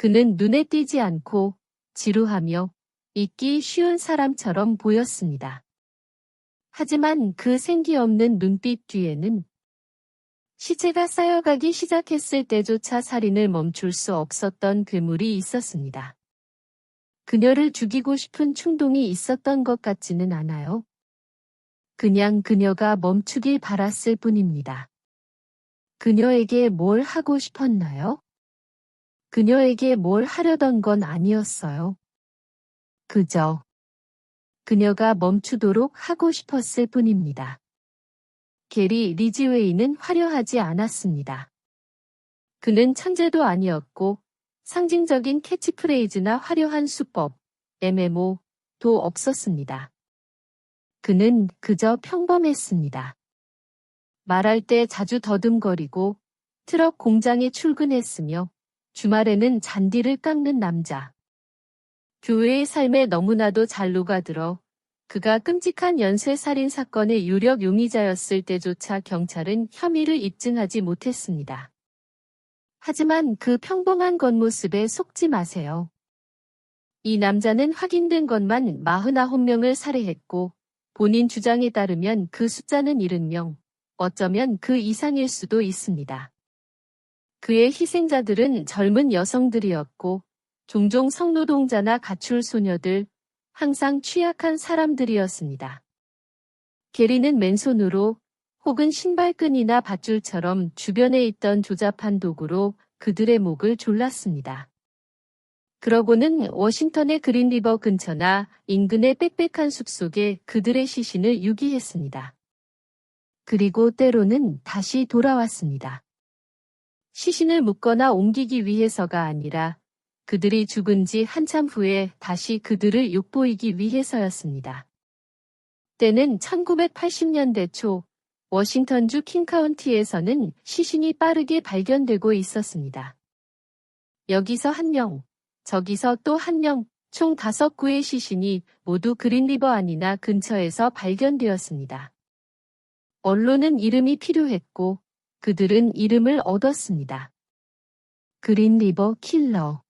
그는 눈에 띄지 않고 지루하며 잊기 쉬운 사람처럼 보였습니다. 하지만 그 생기 없는 눈빛 뒤에는 시체가 쌓여가기 시작했을 때조차 살인을 멈출 수 없었던 괴물이 있었습니다. 그녀를 죽이고 싶은 충동이 있었던 것 같지는 않아요. 그냥 그녀가 멈추길 바랐을 뿐입니다. 그녀에게 뭘 하고 싶었나요? 그녀에게 뭘 하려던 건 아니었어요. 그저 그녀가 멈추도록 하고 싶었을 뿐입니다. 게리 리지웨이는 화려하지 않았습니다. 그는 천재도 아니었고 상징적인 캐치프레이즈나 화려한 수법, MMO도 없었습니다. 그는 그저 평범했습니다. 말할 때 자주 더듬거리고 트럭 공장에 출근했으며 주말에는 잔디를 깎는 남자. 교회의 삶에 너무나도 잘 녹아들어 그가 끔찍한 연쇄살인 사건의 유력 용의자였을 때조차 경찰은 혐의를 입증하지 못했습니다. 하지만 그 평범한 겉모습에 속지 마세요. 이 남자는 확인된 것만 49명을 살해했고 본인 주장에 따르면 그 숫자는 70명, 어쩌면 그 이상일 수도 있습니다. 그의 희생자들은 젊은 여성들이었고 종종 성노동자나 가출 소녀들, 항상 취약한 사람들이었습니다. 게리는 맨손으로 혹은 신발끈이나 밧줄처럼 주변에 있던 조잡한 도구로 그들의 목을 졸랐습니다. 그러고는 워싱턴의 그린리버 근처나 인근의 빽빽한 숲속에 그들의 시신을 유기했습니다. 그리고 때로는 다시 돌아왔습니다. 시신을 묻거나 옮기기 위해서가 아니라 그들이 죽은 지 한참 후에 다시 그들을 욕보이기 위해서였습니다. 때는 1980년대 초 워싱턴주 킹카운티에서는 시신이 빠르게 발견되고 있었습니다. 여기서 한 명, 저기서 또 한 명, 총 5구의 시신이 모두 그린리버 안이나 근처에서 발견되었습니다. 언론은 이름이 필요했고 그들은 이름을 얻었습니다. 그린리버 킬러.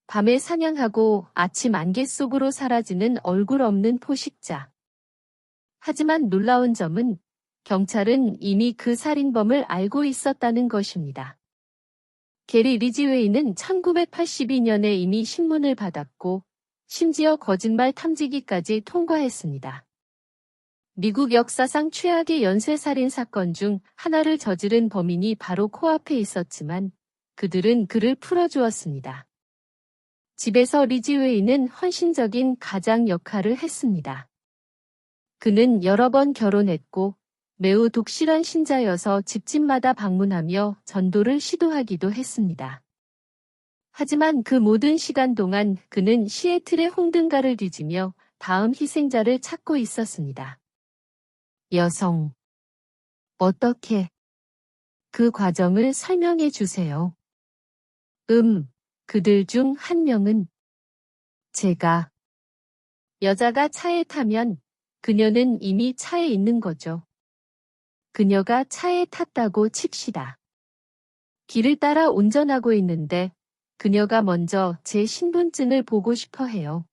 밤에 사냥하고 아침 안개 속으로 사라지는 얼굴 없는 포식자. 하지만 놀라운 점은 경찰은 이미 그 살인범을 알고 있었다는 것입니다. 게리 리지웨이는 1982년에 이미 신문을 받았고 심지어 거짓말 탐지기까지 통과했습니다. 미국 역사상 최악의 연쇄살인 사건 중 하나를 저지른 범인이 바로 코앞에 있었지만 그들은 그를 풀어주었습니다. 집에서 리지웨이는 헌신적인 가장 역할을 했습니다. 그는 여러 번 결혼했고 매우 독실한 신자여서 집집마다 방문하며 전도를 시도하기도 했습니다. 하지만 그 모든 시간 동안 그는 시애틀의 홍등가를 뒤지며 다음 희생자를 찾고 있었습니다. 여성. 어떻게? 그 과정을 설명해 주세요. 그들 중 한 명은 제가. 여자가 차에 타면 그녀는 이미 차에 있는 거죠. 그녀가 차에 탔다고 칩시다. 길을 따라 운전하고 있는데 그녀가 먼저 제 신분증을 보고 싶어 해요.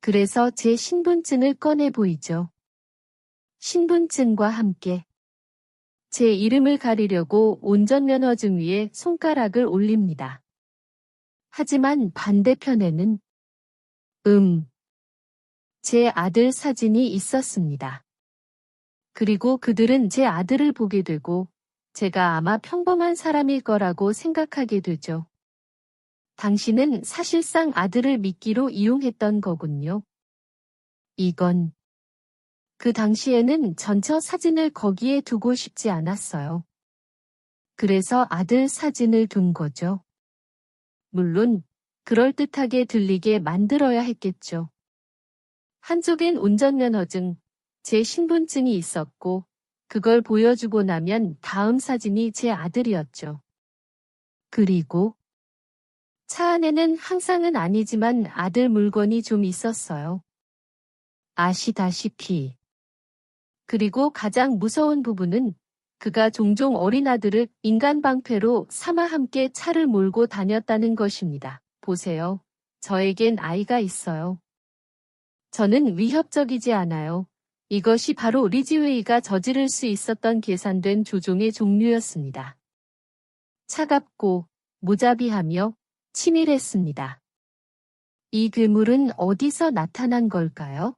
그래서 제 신분증을 꺼내 보이죠. 신분증과 함께 제 이름을 가리려고 운전면허증 위에 손가락을 올립니다. 하지만 반대편에는 제 아들 사진이 있었습니다. 그리고 그들은 제 아들을 보게 되고 제가 아마 평범한 사람일 거라고 생각하게 되죠. 당신은 사실상 아들을 미끼로 이용했던 거군요. 이건 그 당시에는 전처 사진을 거기에 두고 싶지 않았어요. 그래서 아들 사진을 둔 거죠. 물론 그럴듯하게 들리게 만들어야 했겠죠. 한쪽엔 운전면허증, 제 신분증이 있었고 그걸 보여주고 나면 다음 사진이 제 아들이었죠. 그리고 차 안에는 항상은 아니지만 아들 물건이 좀 있었어요. 아시다시피. 그리고 가장 무서운 부분은 그가 종종 어린아들을 인간 방패로 삼아 함께 차를 몰고 다녔다는 것입니다. 보세요. 저에겐 아이가 있어요. 저는 위협적이지 않아요. 이것이 바로 리지웨이가 저지를 수 있었던 계산된 조종의 종류였습니다. 차갑고 무자비하며 치밀했습니다. 이 괴물은 어디서 나타난 걸까요?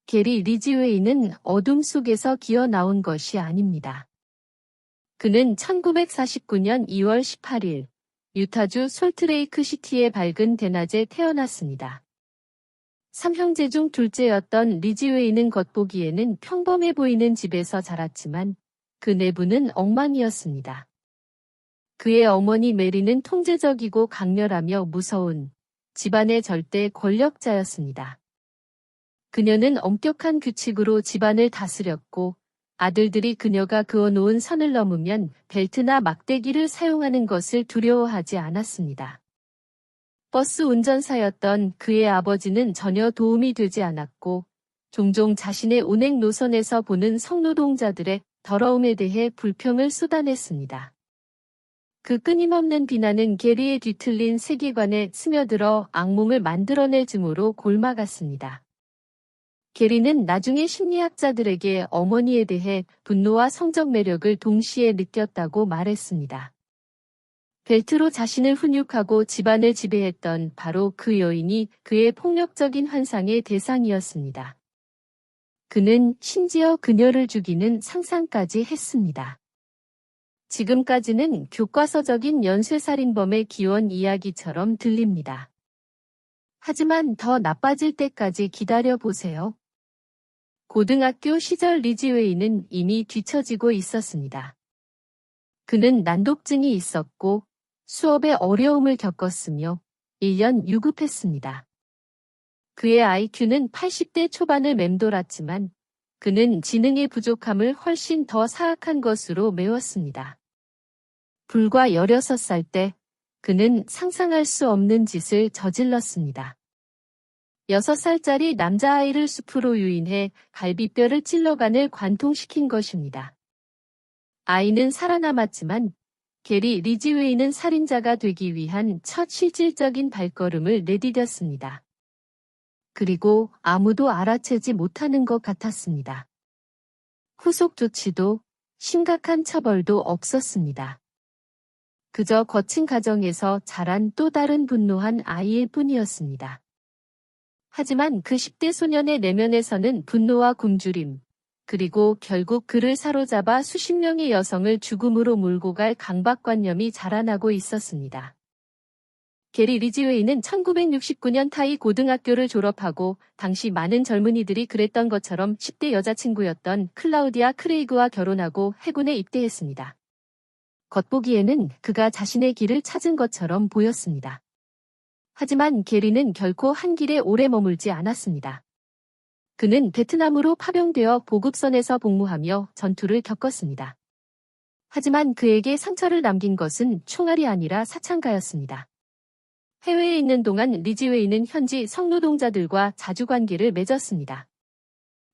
게리 리지웨이는 어둠 속에서 기어 나온 것이 아닙니다. 그는 1949년 2월 18일 유타주 솔트레이크 시티의 밝은 대낮에 태어났습니다. 3형제 중 둘째였던 리지웨이는 겉보기에는 평범해 보이는 집에서 자랐지만 그 내부는 엉망이었습니다. 그의 어머니 메리는 통제적이고 강렬하며 무서운 집안의 절대 권력자였습니다. 그녀는 엄격한 규칙으로 집안을 다스렸고 아들들이 그녀가 그어놓은 선을 넘으면 벨트나 막대기를 사용하는 것을 두려워하지 않았습니다. 버스 운전사였던 그의 아버지는 전혀 도움이 되지 않았고 종종 자신의 운행 노선에서 보는 성노동자들의 더러움에 대해 불평을 쏟아냈습니다. 그 끊임없는 비난은 게리의 뒤틀린 세계관에 스며들어 악몽을 만들어낼 즈음으로 골마갔습니다. 게리는 나중에 심리학자들에게 어머니에 대해 분노와 성적 매력을 동시에 느꼈다고 말했습니다. 벨트로 자신을 훈육하고 집안을 지배했던 바로 그 여인이 그의 폭력적인 환상의 대상이었습니다. 그는 심지어 그녀를 죽이는 상상까지 했습니다. 지금까지는 교과서적인 연쇄살인범의 기원 이야기처럼 들립니다. 하지만 더 나빠질 때까지 기다려보세요. 고등학교 시절 리지웨이는 이미 뒤처지고 있었습니다. 그는 난독증이 있었고 수업에 어려움을 겪었으며 1년 유급했습니다. 그의 IQ는 80대 초반을 맴돌았지만 그는 지능의 부족함을 훨씬 더 사악한 것으로 메웠습니다. 불과 16살 때 그는 상상할 수 없는 짓을 저질렀습니다. 6살짜리 남자아이를 숲으로 유인해 갈비뼈를 찔러간을 관통시킨 것입니다. 아이는 살아남았지만 게리 리지웨이는 살인자가 되기 위한 첫 실질적인 발걸음을 내디뎠습니다. 그리고 아무도 알아채지 못하는 것 같았습니다. 후속 조치도 심각한 처벌도 없었습니다. 그저 거친 가정에서 자란 또 다른 분노한 아이일 뿐이었습니다. 하지만 그 10대 소년의 내면에서는 분노와 굶주림, 그리고 결국 그를 사로잡아 수십 명의 여성을 죽음으로 몰고 갈 강박관념이 자라나고 있었습니다. 게리 리지웨이는 1969년 타이 고등학교를 졸업하고 당시 많은 젊은이들이 그랬던 것처럼 10대 여자친구였던 클라우디아 크레이그와 결혼하고 해군에 입대했습니다. 겉보기에는 그가 자신의 길을 찾은 것처럼 보였습니다. 하지만 게리는 결코 한 길에 오래 머물지 않았습니다. 그는 베트남으로 파병되어 보급선에서 복무하며 전투를 겪었습니다. 하지만 그에게 상처를 남긴 것은 총알이 아니라 사창가였습니다. 해외에 있는 동안 리지웨이는 현지 성노동자들과 자주 관계를 맺었습니다.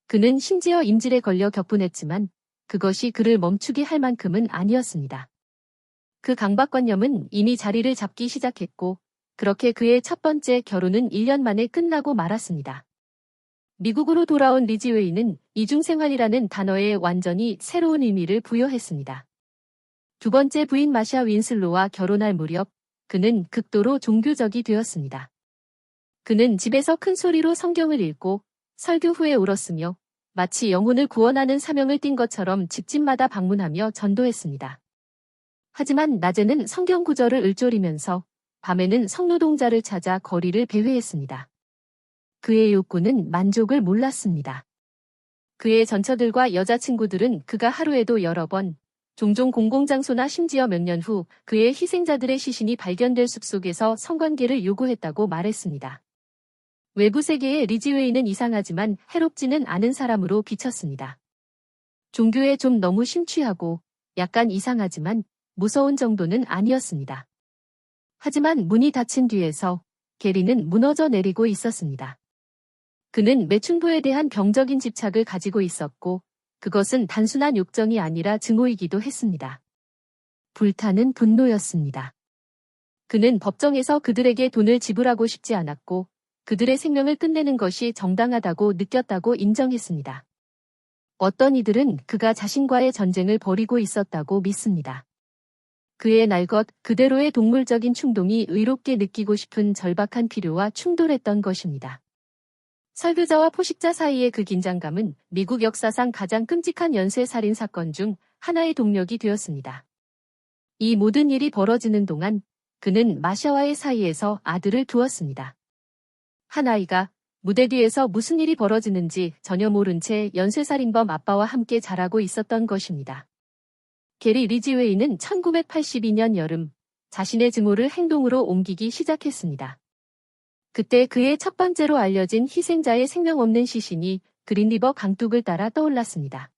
그는 심지어 임질에 걸려 격분했지만 그것이 그를 멈추게 할 만큼은 아니었습니다. 그 강박관념은 이미 자리를 잡기 시작했고 그렇게 그의 첫 번째 결혼은 1년 만에 끝나고 말았습니다. 미국으로 돌아온 리지웨이는 이중생활이라는 단어에 완전히 새로운 의미를 부여했습니다. 두 번째 부인 마샤 윈슬로와 결혼할 무렵 그는 극도로 종교적이 되었습니다. 그는 집에서 큰 소리로 성경을 읽고 설교 후에 울었으며 마치 영혼을 구원하는 사명을 띈 것처럼 집집마다 방문하며 전도했습니다. 하지만 낮에는 성경 구절을 읊조리면서 밤에는 성노동자를 찾아 거리를 배회했습니다. 그의 욕구는 만족을 몰랐습니다. 그의 전처들과 여자친구들은 그가 하루에도 여러 번, 종종 공공장소나 심지어 몇 년 후 그의 희생자들의 시신이 발견될 숲속에서 성관계를 요구했다고 말했습니다. 외부 세계의 리지웨이는 이상하지만 해롭지는 않은 사람으로 비쳤습니다. 종교에 좀 너무 심취하고 약간 이상하지만 무서운 정도는 아니었습니다. 하지만 문이 닫힌 뒤에서 게리는 무너져 내리고 있었습니다. 그는 매춘부에 대한 병적인 집착을 가지고 있었고 그것은 단순한 욕정이 아니라 증오이기도 했습니다. 불타는 분노였습니다. 그는 법정에서 그들에게 돈을 지불하고 싶지 않았고 그들의 생명을 끝내는 것이 정당하다고 느꼈다고 인정했습니다. 어떤 이들은 그가 자신과의 전쟁을 벌이고 있었다고 믿습니다. 그의 날 것 그대로의 동물적인 충동이 의롭게 느끼고 싶은 절박한 필요와 충돌했던 것입니다. 설교자와 포식자 사이의 그 긴장감은 미국 역사상 가장 끔찍한 연쇄살인 사건 중 하나의 동력이 되었습니다. 이 모든 일이 벌어지는 동안 그는 마샤와의 사이에서 아들을 두었습니다. 한 아이가 무대 뒤에서 무슨 일이 벌어지는지 전혀 모른 채 연쇄살인범 아빠와 함께 자라고 있었던 것입니다. 게리 리지웨이는 1982년 여름 자신의 증오를 행동으로 옮기기 시작했습니다. 그때 그의 첫 번째로 알려진 희생자의 생명 없는 시신이 그린리버 강둑을 따라 떠올랐습니다.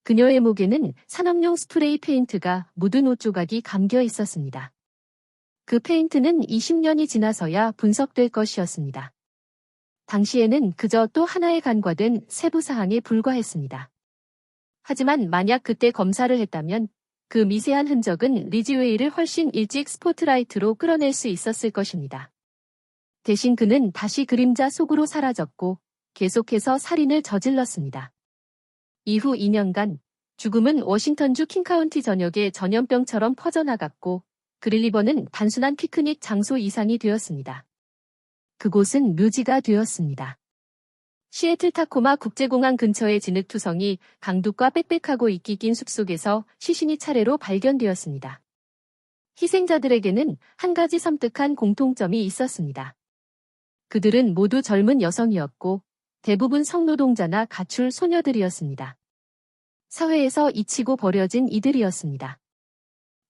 그녀의 목에는 산업용 스프레이 페인트가 묻은 옷 조각이 감겨 있었습니다. 그 페인트는 20년이 지나서야 분석될 것이었습니다. 당시에는 그저 또 하나의 간과된 세부 사항에 불과했습니다. 하지만 만약 그때 검사를 했다면 그 미세한 흔적은 리지웨이를 훨씬 일찍 스포트라이트로 끌어낼 수 있었을 것입니다. 대신 그는 다시 그림자 속으로 사라졌고 계속해서 살인을 저질렀습니다. 이후 2년간 죽음은 워싱턴주 킹카운티 전역에 전염병처럼 퍼져나갔고 그릴리버는 단순한 피크닉 장소 이상이 되었습니다. 그곳은 묘지가 되었습니다. 시애틀 타코마 국제공항 근처의 진흙투성이 강둑과 빽빽하고 이끼 낀 숲속에서 시신이 차례로 발견되었습니다. 희생자들에게는 한 가지 섬뜩한 공통점이 있었습니다. 그들은 모두 젊은 여성이었고 대부분 성노동자나 가출 소녀들이었습니다. 사회에서 잊히고 버려진 이들이었습니다.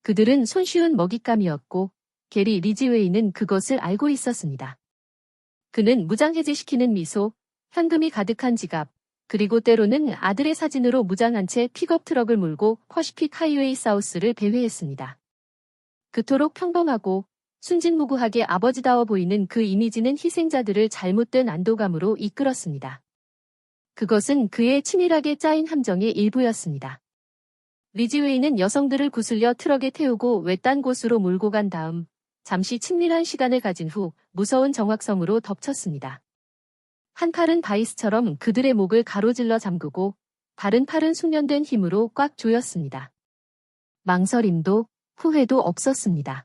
그들은 손쉬운 먹잇감이었고 게리 리지웨이는 그것을 알고 있었습니다. 그는 무장해제시키는 미소, 현금이 가득한 지갑, 그리고 때로는 아들의 사진으로 무장한 채 픽업 트럭을 몰고 퍼시픽 하이웨이 사우스를 배회했습니다. 그토록 평범하고 순진무구하게 아버지다워 보이는 그 이미지는 희생자들을 잘못된 안도감으로 이끌었습니다. 그것은 그의 치밀하게 짜인 함정의 일부였습니다. 리지웨이는 여성들을 구슬려 트럭에 태우고 외딴 곳으로 몰고 간 다음 잠시 친밀한 시간을 가진 후 무서운 정확성으로 덮쳤습니다. 한 팔은 바이스처럼 그들의 목을 가로질러 잠그고 다른 팔은 숙련된 힘으로 꽉 조였습니다. 망설임도 후회도 없었습니다.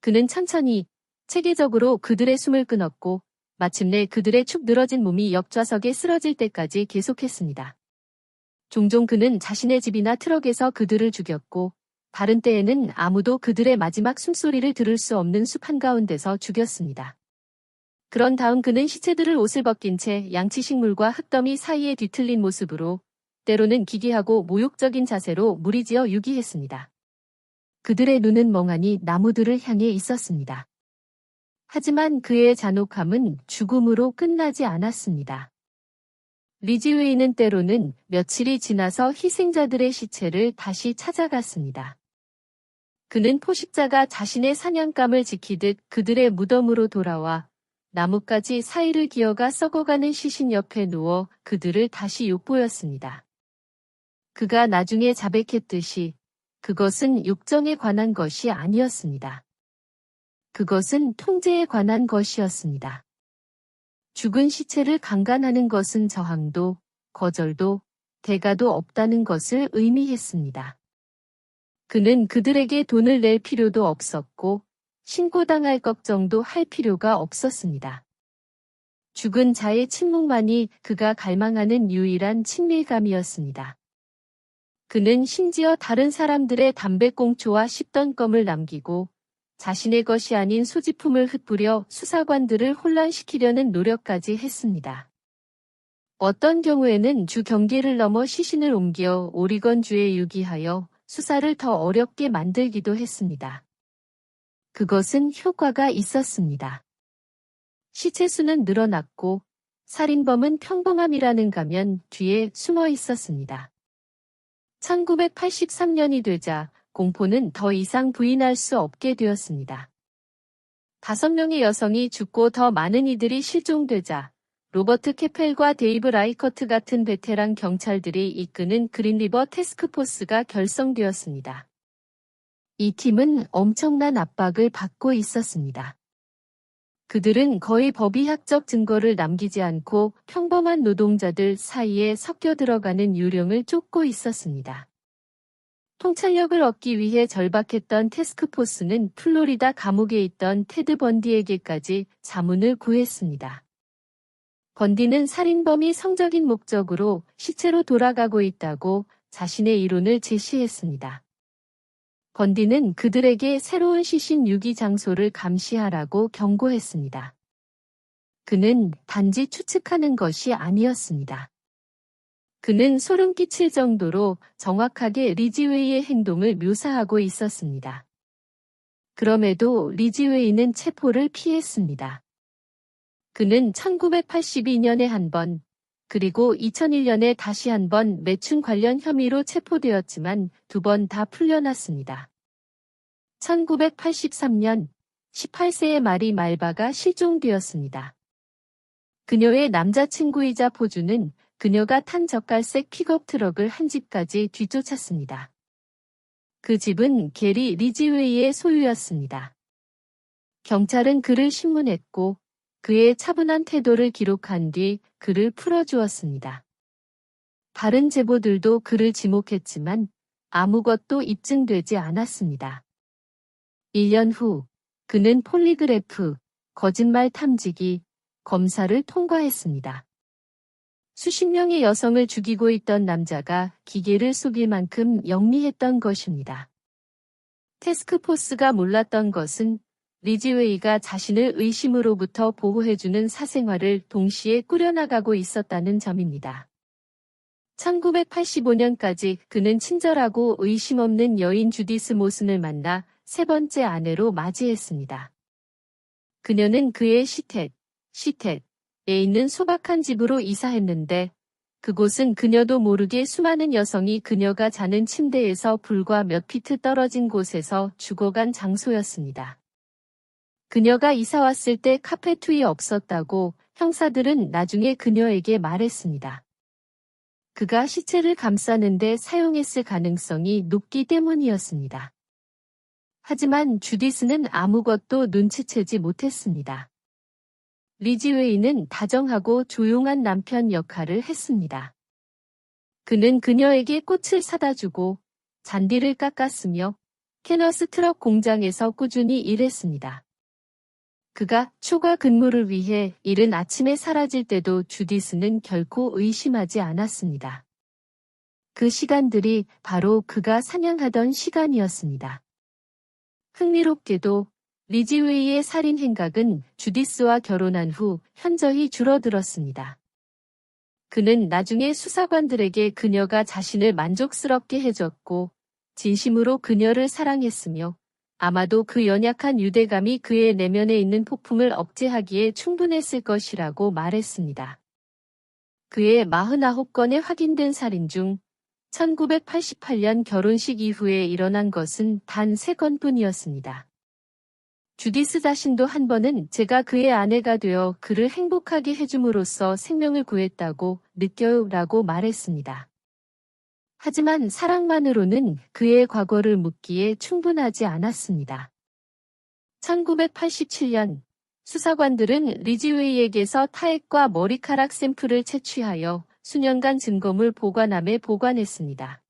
그는 천천히 체계적으로 그들의 숨을 끊었고 마침내 그들의 축 늘어진 몸이 옆좌석에 쓰러질 때까지 계속했습니다. 종종 그는 자신의 집이나 트럭에서 그들을 죽였고 다른 때에는 아무도 그들의 마지막 숨소리를 들을 수 없는 숲 한가운데서 죽였습니다. 그런 다음 그는 시체들을 옷을 벗긴 채 양치식물과 흙더미 사이에 뒤틀린 모습으로 때로는 기괴하고 모욕적인 자세로 무리지어 유기했습니다. 그들의 눈은 멍하니 나무들을 향해 있었습니다. 하지만 그의 잔혹함은 죽음으로 끝나지 않았습니다. 리지웨이는 때로는 며칠이 지나서 희생자들의 시체를 다시 찾아갔습니다. 그는 포식자가 자신의 사냥감을 지키듯 그들의 무덤으로 돌아와 나뭇가지 사이를 기어가 썩어가는 시신 옆에 누워 그들을 다시 욕보였습니다. 그가 나중에 자백했듯이 그것은 욕정에 관한 것이 아니었습니다. 그것은 통제에 관한 것이었습니다. 죽은 시체를 강간하는 것은 저항도, 거절도, 대가도 없다는 것을 의미했습니다. 그는 그들에게 돈을 낼 필요도 없었고 신고당할 걱정도 할 필요가 없었습니다. 죽은 자의 침묵만이 그가 갈망하는 유일한 친밀감이었습니다. 그는 심지어 다른 사람들의 담배꽁초와 씹던 껌을 남기고 자신의 것이 아닌 소지품을 흩뿌려 수사관들을 혼란시키려는 노력까지 했습니다. 어떤 경우에는 주 경계를 넘어 시신을 옮겨 오리건주에 유기하여 수사를 더 어렵게 만들기도 했습니다. 그것은 효과가 있었습니다. 시체 수는 늘어났고 살인범은 평범함이라는 가면 뒤에 숨어 있었습니다. 1983년이 되자 공포는 더 이상 부인할 수 없게 되었습니다. 5명의 여성이 죽고 더 많은 이들이 실종되자 로버트 케펠과 데이브 라이커트 같은 베테랑 경찰들이 이끄는 그린리버 태스크포스가 결성되었습니다. 이 팀은 엄청난 압박을 받고 있었습니다. 그들은 거의 법의학적 증거를 남기지 않고 평범한 노동자들 사이에 섞여 들어가는 유령을 쫓고 있었습니다. 통찰력을 얻기 위해 절박했던 태스크포스는 플로리다 감옥에 있던 테드 번디에게까지 자문을 구했습니다. 번디는 살인범이 성적인 목적으로 시체로 돌아가고 있다고 자신의 이론을 제시했습니다. 번디는 그들에게 새로운 시신 유기 장소를 감시하라고 경고했습니다. 그는 단지 추측하는 것이 아니었습니다. 그는 소름 끼칠 정도로 정확하게 리지웨이의 행동을 묘사하고 있었습니다. 그럼에도 리지웨이는 체포를 피했습니다. 그는 1982년에 한 번, 그리고 2001년에 다시 한 번 매춘 관련 혐의로 체포되었지만 2번 다 풀려났습니다. 1983년 18세의 마리 말바가 실종되었습니다. 그녀의 남자친구이자 포주는 그녀가 탄 젓갈색 픽업 트럭을 한 집까지 뒤쫓았습니다. 그 집은 게리 리지웨이의 소유였습니다. 경찰은 그를 신문했고 그의 차분한 태도를 기록한 뒤 그를 풀어주었습니다. 다른 제보들도 그를 지목했지만 아무것도 입증되지 않았습니다. 1년 후 그는 폴리그래프, 거짓말 탐지기, 검사를 통과했습니다. 수십 명의 여성을 죽이고 있던 남자가 기계를 속일 만큼 영리했던 것입니다. 태스크포스가 몰랐던 것은 리지웨이가 자신을 의심으로부터 보호해주는 사생활을 동시에 꾸려나가고 있었다는 점입니다. 1985년까지 그는 친절하고 의심 없는 여인 주디스 모슨을 만나 세 번째 아내로 맞이했습니다. 그녀는 그의 시텟에 있는 소박한 집으로 이사했는데 그곳은 그녀도 모르게 수많은 여성이 그녀가 자는 침대에서 불과 몇 피트 떨어진 곳에서 죽어간 장소였습니다. 그녀가 이사 왔을 때 카페트 위 없었다고 형사들은 나중에 그녀에게 말했습니다. 그가 시체를 감싸는데 사용했을 가능성이 높기 때문이었습니다. 하지만 주디스는 아무것도 눈치채지 못했습니다. 리지웨이는 다정하고 조용한 남편 역할을 했습니다. 그는 그녀에게 꽃을 사다 주고 잔디를 깎았으며 캐너스 트럭 공장에서 꾸준히 일했습니다. 그가 초과 근무를 위해 이른 아침에 사라질 때도 주디스는 결코 의심하지 않았습니다. 그 시간들이 바로 그가 사냥하던 시간이었습니다. 흥미롭게도 리지웨이의 살인 행각은 주디스와 결혼한 후 현저히 줄어들었습니다. 그는 나중에 수사관들에게 그녀가 자신을 만족스럽게 해줬고 진심으로 그녀를 사랑했으며 아마도 그 연약한 유대감이 그의 내면에 있는 폭풍을 억제하기에 충분했을 것이라고 말했습니다. 그의 49건의 확인된 살인 중 1988년 결혼식 이후에 일어난 것은 단 3건뿐이었습니다. 주디스 자신도 한 번은 제가 그의 아내가 되어 그를 행복하게 해줌으로써 생명을 구했다고 느껴요 라고 말했습니다. 하지만 사랑만으로는 그의 과거를 묻기에 충분하지 않았습니다. 1987년 수사관들은 리지웨이에게서 타액과 머리카락 샘플을 채취하여 수년간 증거물 보관함에 보관했습니다.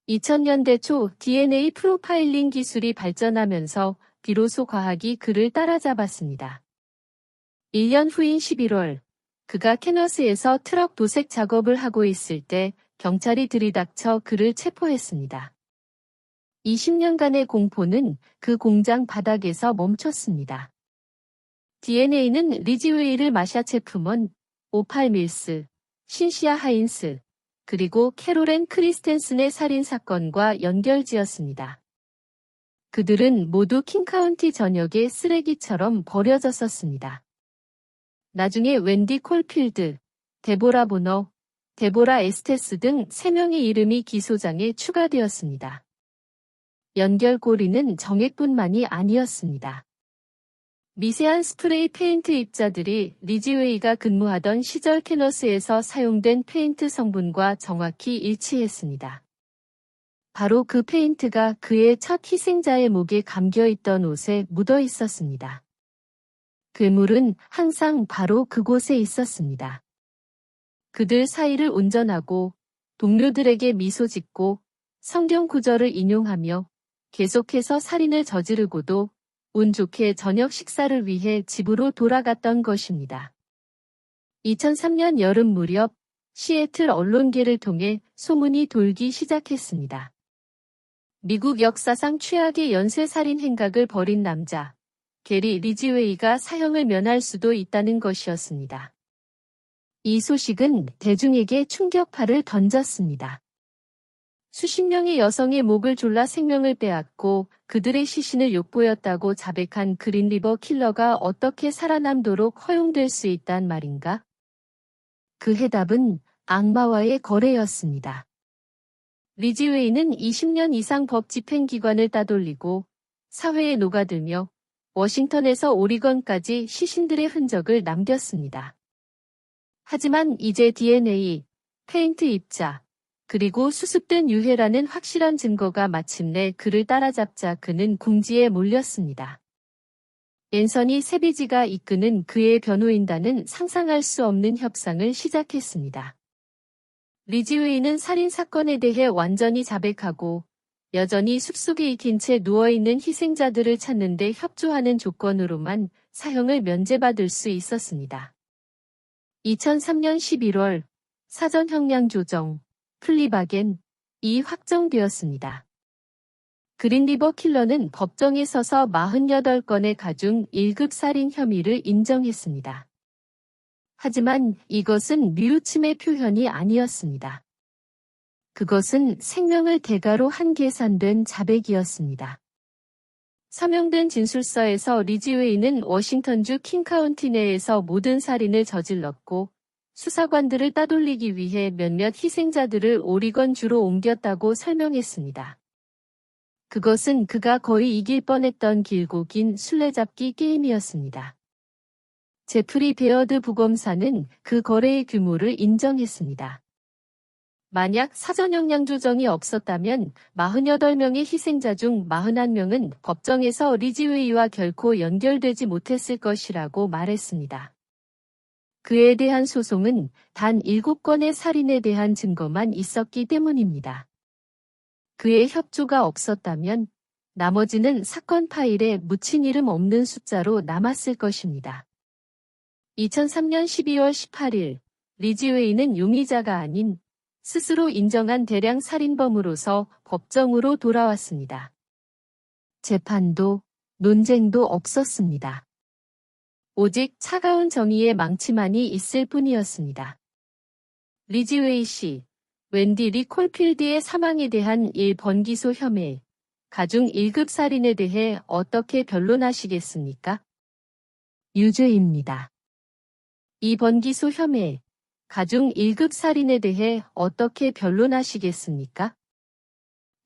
2000년대 초 DNA 프로파일링 기술이 발전하면서 비로소 과학이 그를 따라잡았습니다. 1년 후인 11월, 그가 캐너스에서 트럭 도색 작업을 하고 있을 때 경찰이 들이닥쳐 그를 체포했습니다. 20년간의 공포는 그 공장 바닥에서 멈췄습니다. DNA는 리지웨이를 마샤 체프먼, 오팔 밀스, 신시아 하인스, 그리고 캐롤앤 크리스텐슨의 살인사건과 연결지었습니다. 그들은 모두 킹카운티 전역의 쓰레기처럼 버려졌었습니다. 나중에 웬디 콜필드, 데보라 보너, 데보라 에스테스 등 3명의 이름이 기소장에 추가되었습니다. 연결고리는 정액뿐만이 아니었습니다. 미세한 스프레이 페인트 입자들이 리지웨이가 근무하던 시절 캐너스에서 사용된 페인트 성분과 정확히 일치했습니다. 바로 그 페인트가 그의 첫 희생자의 목에 감겨있던 옷에 묻어 있었습니다. 괴물은 항상 바로 그곳에 있었습니다. 그들 사이를 운전하고 동료들에게 미소 짓고 성경 구절을 인용하며 계속해서 살인을 저지르고도 운 좋게 저녁 식사를 위해 집으로 돌아갔던 것입니다. 2003년 여름 무렵 시애틀 언론계를 통해 소문이 돌기 시작했습니다. 미국 역사상 최악의 연쇄살인 행각을 벌인 남자, 게리 리지웨이가 사형을 면할 수도 있다는 것이었습니다. 이 소식은 대중에게 충격파를 던졌습니다. 수십 명의 여성의 목을 졸라 생명을 빼앗고 그들의 시신을 욕보였다고 자백한 그린리버 킬러가 어떻게 살아남도록 허용될 수 있단 말인가? 그 해답은 악마와의 거래였습니다. 리지웨이는 20년 이상 법 집행기관을 따돌리고 사회에 녹아들며 워싱턴에서 오리건까지 시신들의 흔적을 남겼습니다. 하지만 이제 DNA, 페인트 입자, 그리고 수습된 유해라는 확실한 증거가 마침내 그를 따라잡자 그는 궁지에 몰렸습니다. 앤서니 세비지가 이끄는 그의 변호인단은 상상할 수 없는 협상을 시작했습니다. 리지웨이는 살인 사건에 대해 완전히 자백하고 여전히 숲속에 익힌 채 누워있는 희생자들을 찾는 데 협조하는 조건으로만 사형을 면제받을 수 있었습니다. 2003년 11월 사전 형량 조정, 플리바겐이 확정되었습니다. 그린리버 킬러는 법정에 서서 48건의 가중 1급 살인 혐의를 인정했습니다. 하지만 이것은 뉘우침의 표현이 아니었습니다. 그것은 생명을 대가로 한 계산된 자백이었습니다. 서명된 진술서에서 리지웨이는 워싱턴주 킹카운티 내에서 모든 살인을 저질렀고 수사관들을 따돌리기 위해 몇몇 희생자들을 오리건주로 옮겼다고 설명했습니다. 그것은 그가 거의 이길 뻔했던 길고 긴 술래잡기 게임이었습니다. 제프리 베어드 부검사는 그 거래의 규모를 인정했습니다. 만약 사전 형량 조정이 없었다면 48명의 희생자 중 41명은 법정에서 리지웨이와 결코 연결되지 못했을 것이라고 말했습니다. 그에 대한 소송은 단 7건의 살인에 대한 증거만 있었기 때문입니다. 그의 협조가 없었다면 나머지는 사건 파일에 묻힌 이름 없는 숫자로 남았을 것입니다. 2003년 12월 18일 리지웨이는 용의자가 아닌 스스로 인정한 대량 살인범으로서 법정으로 돌아왔습니다. 재판도 논쟁도 없었습니다. 오직 차가운 정의의 망치만이 있을 뿐이었습니다. 리지웨이 씨, 웬디 리 콜필드의 사망에 대한 1번 기소 혐의, 가중 1급 살인에 대해 어떻게 변론하시겠습니까? 유죄입니다. 2번 기소 혐의, 가중 1급 살인에 대해 어떻게 변론하시겠습니까?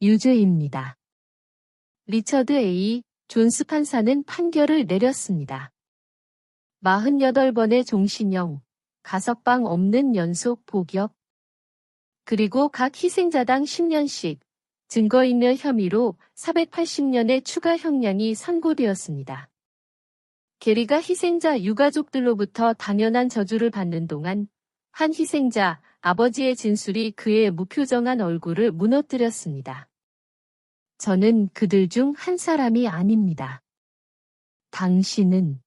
유죄입니다. 리처드 A. 존스 판사는 판결을 내렸습니다. 48번의 종신형, 가석방 없는 연속 복역, 그리고 각 희생자당 10년씩 증거인멸 혐의로 480년의 추가 형량이 선고되었습니다. 게리가 희생자 유가족들로부터 당연한 저주를 받는 동안 한 희생자 아버지의 진술이 그의 무표정한 얼굴을 무너뜨렸습니다. 저는 그들 중 한 사람이 아닙니다. 당신은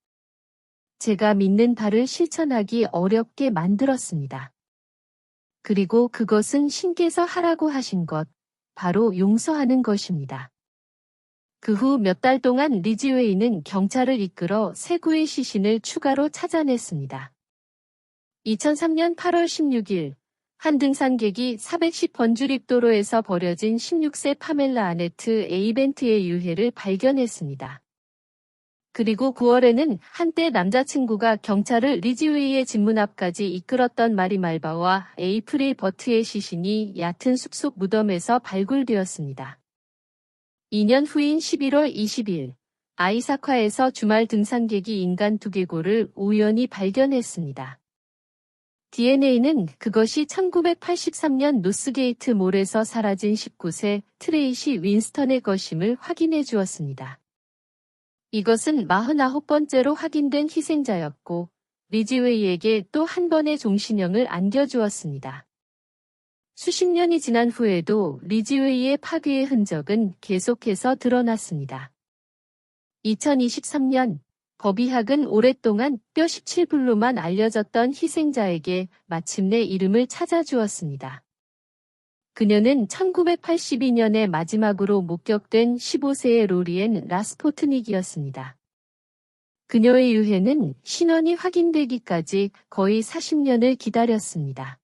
제가 믿는 바를 실천하기 어렵게 만들었습니다. 그리고 그것은 신께서 하라고 하신 것, 바로 용서하는 것입니다. 그 후 몇 달 동안 리지웨이는 경찰을 이끌어 세구의 시신을 추가로 찾아냈습니다. 2003년 8월 16일 한 등산객이 410번주립도로에서 버려진 16세 파멜라 아네트 에이벤트의 유해를 발견했습니다. 그리고 9월에는 한때 남자친구가 경찰을 리지웨이의 집문 앞까지 이끌었던 마리 말바와 에이프릴 버트의 시신이 얕은 숲속 무덤에서 발굴되었습니다. 2년 후인 11월 20일 아이사카에서 주말 등산객이 인간 두개골을 우연히 발견했습니다. DNA는 그것이 1983년 노스게이트 몰에서 사라진 19세 트레이시 윈스턴의 것임을 확인해 주었습니다. 이것은 49번째로 확인된 희생자였고 리지웨이에게 또 한 번의 종신형을 안겨주었습니다. 수십 년이 지난 후에도 리지웨이의 파괴의 흔적은 계속해서 드러났습니다. 2023년 법의학은 오랫동안 뼈 17불로만 알려졌던 희생자에게 마침내 이름을 찾아주었습니다. 그녀는 1982년에 마지막으로 목격된 15세의 로리엔 라스포트닉이었습니다. 그녀의 유해는 신원이 확인되기까지 거의 40년을 기다렸습니다.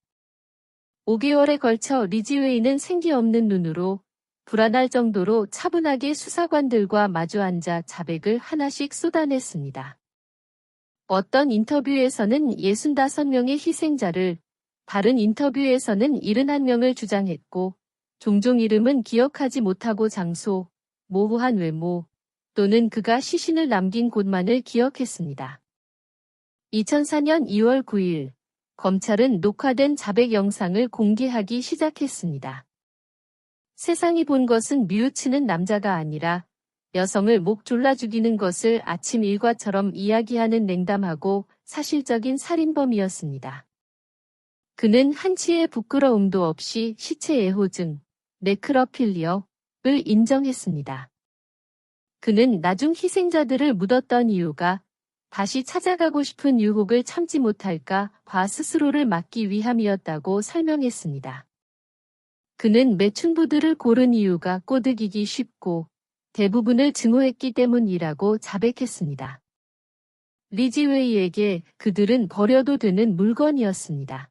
5개월에 걸쳐 리지웨이는 생기 없는 눈으로 불안할 정도로 차분하게 수사관들과 마주 앉아 자백을 하나씩 쏟아냈습니다. 어떤 인터뷰에서는 65명의 희생자를, 다른 인터뷰에서는 71명을 주장했고, 종종 이름은 기억하지 못하고 장소, 모호한 외모, 또는 그가 시신을 남긴 곳만을 기억했습니다. 2004년 2월 9일, 검찰은 녹화된 자백 영상을 공개하기 시작했습니다. 세상이 본 것은 미우치는 남자가 아니라 여성을 목 졸라 죽이는 것을 아침 일과처럼 이야기하는 냉담하고 사실적인 살인범이었습니다. 그는 한치의 부끄러움도 없이 시체 애호증, 네크로필리어를 인정했습니다. 그는 나중 희생자들을 묻었던 이유가 다시 찾아가고 싶은 유혹을 참지 못할까 봐 스스로를 막기 위함이었다고 설명했습니다. 그는 매춘부들을 고른 이유가 꼬드기기 쉽고 대부분을 증오했기 때문이라고 자백했습니다. 리지웨이에게 그들은 버려도 되는 물건이었습니다.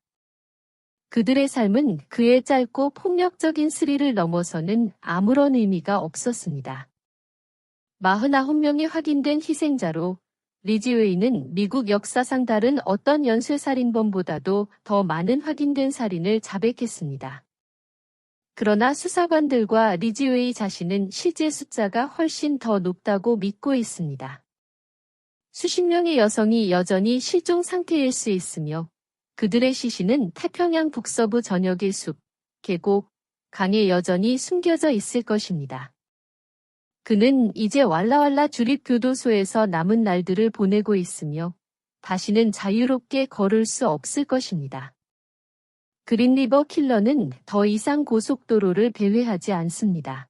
그들의 삶은 그의 짧고 폭력적인 스릴을 넘어서는 아무런 의미가 없었습니다. 49명의 확인된 희생자로 리지웨이는 미국 역사상 다른 어떤 연쇄살인범보다도 더 많은 확인된 살인을 자백했습니다. 그러나 수사관들과 리지웨이 자신은 실제 숫자가 훨씬 더 높다고 믿고 있습니다. 수십 명의 여성이 여전히 실종 상태일 수 있으며 그들의 시신은 태평양 북서부 전역의 숲, 계곡, 강에 여전히 숨겨져 있을 것입니다. 그는 이제 왈라왈라 주립교도소에서 남은 날들을 보내고 있으며 다시는 자유롭게 걸을 수 없을 것입니다. 그린리버 킬러는 더 이상 고속도로를 배회하지 않습니다.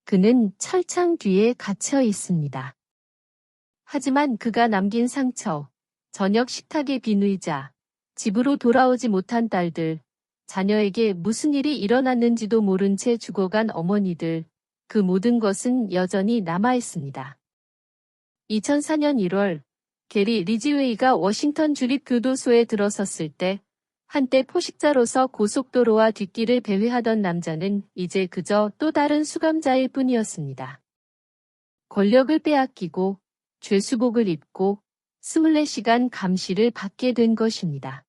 그는 철창 뒤에 갇혀 있습니다. 하지만 그가 남긴 상처, 저녁 식탁의 빈 의자, 집으로 돌아오지 못한 딸들, 자녀에게 무슨 일이 일어났는지도 모른 채 죽어간 어머니들, 그 모든 것은 여전히 남아있습니다. 2004년 1월, 게리 리지웨이가 워싱턴 주립교도소에 들어섰을 때 한때 포식자로서 고속도로와 뒷길을 배회하던 남자는 이제 그저 또 다른 수감자일 뿐이었습니다. 권력을 빼앗기고 죄수복을 입고 24시간 감시를 받게 된 것입니다.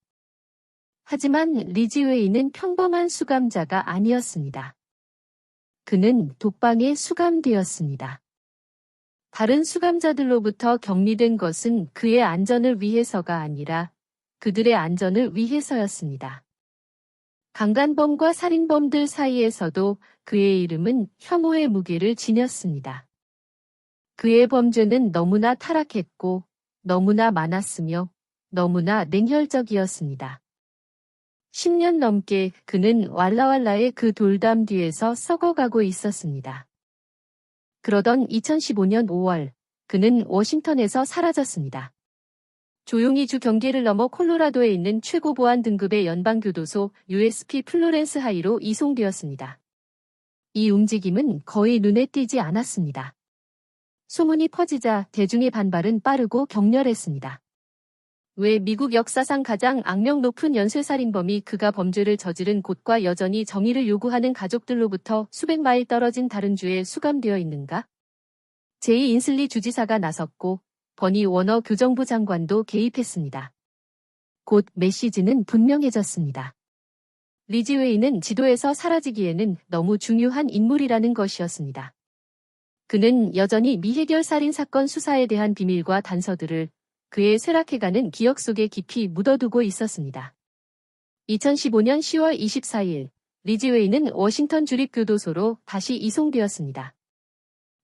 하지만 리지웨이는 평범한 수감자가 아니었습니다. 그는 독방에 수감되었습니다. 다른 수감자들로부터 격리된 것은 그의 안전을 위해서가 아니라 그들의 안전을 위해서였습니다. 강간범과 살인범들 사이에서도 그의 이름은 혐오의 무게를 지녔습니다. 그의 범죄는 너무나 타락했고 너무나 많았으며 너무나 냉혈적이었습니다. 10년 넘게 그는 왈라왈라의 그 돌담 뒤에서 썩어가고 있었습니다. 그러던 2015년 5월, 그는 워싱턴에서 사라졌습니다. 조용히 주 경계를 넘어 콜로라도에 있는 최고 보안 등급의 연방교도소 USP 플로렌스 하이로 이송되었습니다. 이 움직임은 거의 눈에 띄지 않았습니다. 소문이 퍼지자 대중의 반발은 빠르고 격렬했습니다. 왜 미국 역사상 가장 악명 높은 연쇄살인범이 그가 범죄를 저지른 곳과 여전히 정의를 요구하는 가족들로부터 수백 마일 떨어진 다른 주에 수감되어 있는가? 제이 인슬리 주지사가 나섰고 버니 워너 교정부 장관도 개입했습니다. 곧 메시지는 분명해졌습니다. 리지웨이는 지도에서 사라지기에는 너무 중요한 인물이라는 것이었습니다. 그는 여전히 미해결 살인 사건 수사에 대한 비밀과 단서들을 그의 쇠락해가는 기억 속에 깊이 묻어두고 있었습니다. 2015년 10월 24일, 리지웨이는 워싱턴 주립교도소로 다시 이송되었습니다.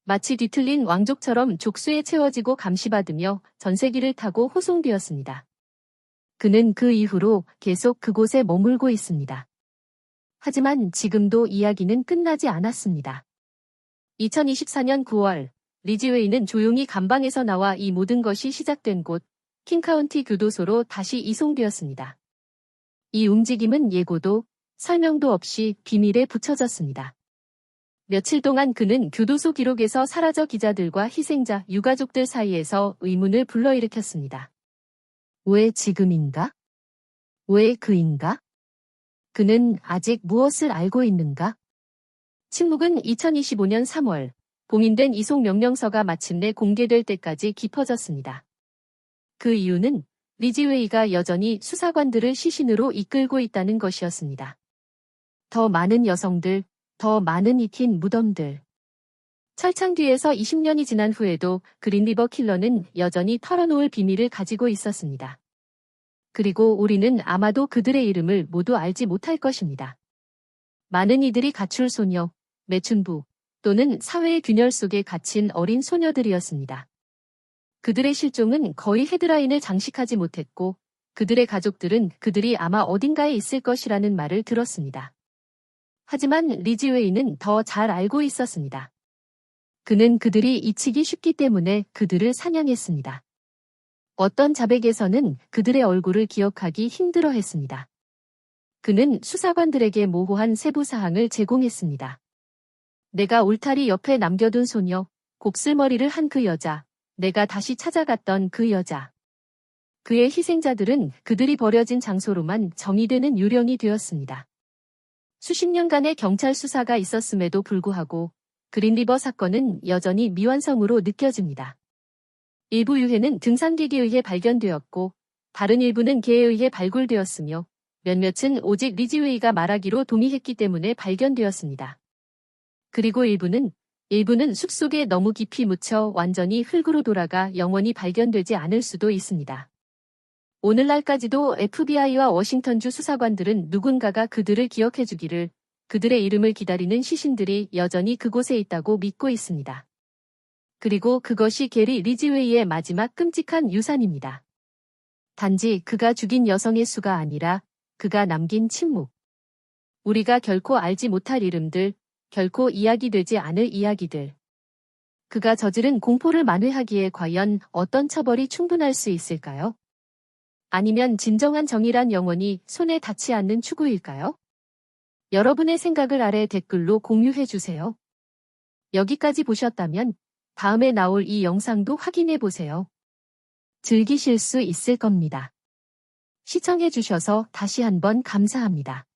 마치 뒤틀린 왕족처럼 족수에 채워지고 감시받으며 전세기를 타고 호송되었습니다. 그는 그 이후로 계속 그곳에 머물고 있습니다. 하지만 지금도 이야기는 끝나지 않았습니다. 2024년 9월, 리지웨이는 조용히 감방에서 나와 이 모든 것이 시작된 곳, 킹카운티 교도소로 다시 이송되었습니다. 이 움직임은 예고도 설명도 없이 비밀에 붙여졌습니다. 며칠 동안 그는 교도소 기록에서 사라져 기자들과 희생자, 유가족들 사이에서 의문을 불러일으켰습니다. 왜 지금인가? 왜 그인가? 그는 아직 무엇을 알고 있는가? 침묵은 2025년 3월, 봉인된 이송 명령서가 마침내 공개될 때까지 깊어졌습니다. 그 이유는 리지웨이가 여전히 수사관들을 시신으로 이끌고 있다는 것이었습니다. 더 많은 여성들, 더 많은 익힌 무덤들. 철창 뒤에서 20년이 지난 후에도 그린리버 킬러는 여전히 털어놓을 비밀을 가지고 있었습니다. 그리고 우리는 아마도 그들의 이름을 모두 알지 못할 것입니다. 많은 이들이 가출 소녀, 매춘부 또는 사회의 균열 속에 갇힌 어린 소녀들이었습니다. 그들의 실종은 거의 헤드라인을 장식하지 못했고 그들의 가족들은 그들이 아마 어딘가에 있을 것이라는 말을 들었습니다. 하지만 리지웨이는 더 잘 알고 있었습니다. 그는 그들이 잊히기 쉽기 때문에 그들을 사냥했습니다. 어떤 자백에서는 그들의 얼굴을 기억하기 힘들어했습니다. 그는 수사관들에게 모호한 세부 사항을 제공했습니다. 내가 울타리 옆에 남겨둔 소녀, 곡슬머리를 한 그 여자, 내가 다시 찾아갔던 그 여자. 그의 희생자들은 그들이 버려진 장소로만 정의되는 유령이 되었습니다. 수십 년간의 경찰 수사가 있었음에도 불구하고 그린리버 사건은 여전히 미완성으로 느껴집니다. 일부 유해는 등산객에 의해 발견되었고 다른 일부는 개에 의해 발굴되었으며 몇몇은 오직 리지웨이가 말하기로 동의했기 때문에 발견되었습니다. 그리고 일부는 숲속에 너무 깊이 묻혀 완전히 흙으로 돌아가 영원히 발견되지 않을 수도 있습니다. 오늘날까지도 FBI와 워싱턴주 수사관들은 누군가가 그들을 기억해주기를, 그들의 이름을 기다리는 시신들이 여전히 그곳에 있다고 믿고 있습니다. 그리고 그것이 게리 리지웨이의 마지막 끔찍한 유산입니다. 단지 그가 죽인 여성의 수가 아니라 그가 남긴 침묵. 우리가 결코 알지 못할 이름들, 결코 이야기되지 않을 이야기들. 그가 저지른 공포를 만회하기에 과연 어떤 처벌이 충분할 수 있을까요? 아니면 진정한 정의란 영원히 손에 닿지 않는 추구일까요? 여러분의 생각을 아래 댓글로 공유해주세요. 여기까지 보셨다면 다음에 나올 이 영상도 확인해보세요. 즐기실 수 있을 겁니다. 시청해주셔서 다시 한번 감사합니다.